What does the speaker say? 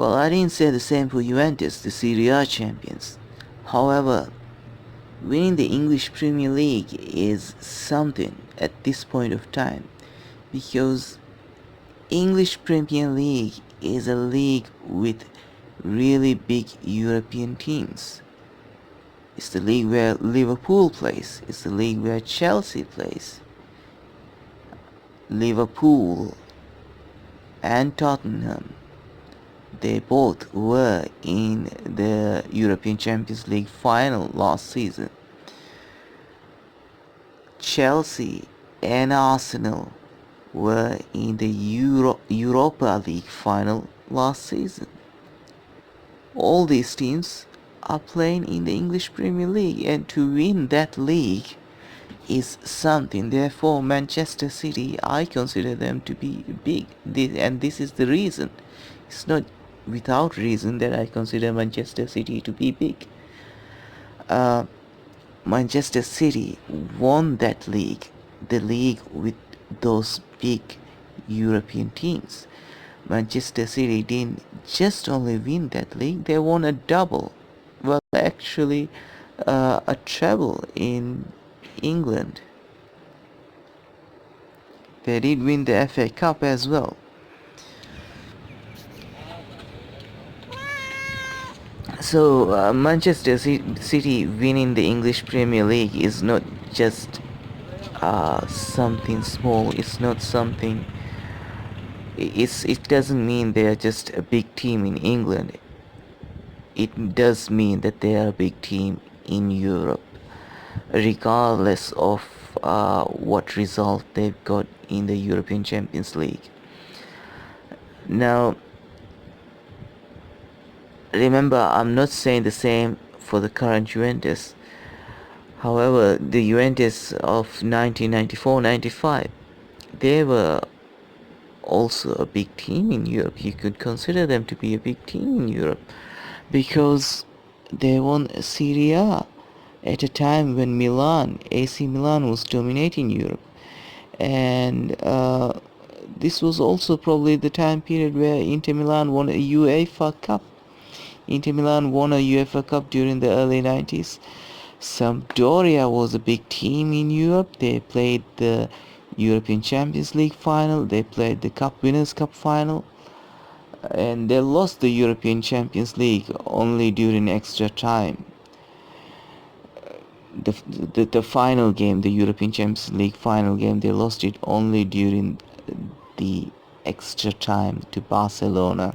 Well, I didn't say the same for Juventus, the Serie A champions. However, winning the English Premier League is something at this point of time, because English Premier League is a league with really big European teams. It's the league where Liverpool plays. It's the league where Chelsea plays. Liverpool and Tottenham, they both were in the European Champions League final last season. Chelsea and Arsenal were in the Europa League final last season. All these teams are playing in the English Premier League, and to win that league is something. Therefore, Manchester City, I consider them to be big, and this is the reason. It's not without reason that I consider Manchester City to be big. Manchester City won that league, the league with those big European teams. Manchester City didn't just only win that league, they won a double. Well, actually, a treble in England. They did win the FA Cup as well. So Manchester City winning the English Premier League is not just something small. It's not something. It doesn't mean they are just a big team in England. It does mean that they are a big team in Europe, regardless of what result they've got in the European Champions League. Now, remember, I'm not saying the same for the current Juventus. However, the Juventus of 1994-95, they were also a big team in Europe. You could consider them to be a big team in Europe because they won Serie A at a time when AC Milan was dominating Europe. And this was also probably the time period where Inter Milan won a UEFA Cup. Inter Milan won a UEFA Cup during the early 90s. Sampdoria was a big team in Europe. They played the European Champions League final. They played the Cup Winners' Cup final. And they lost the European Champions League only during extra time. The final game, the European Champions League final game, they lost it only during the extra time to Barcelona.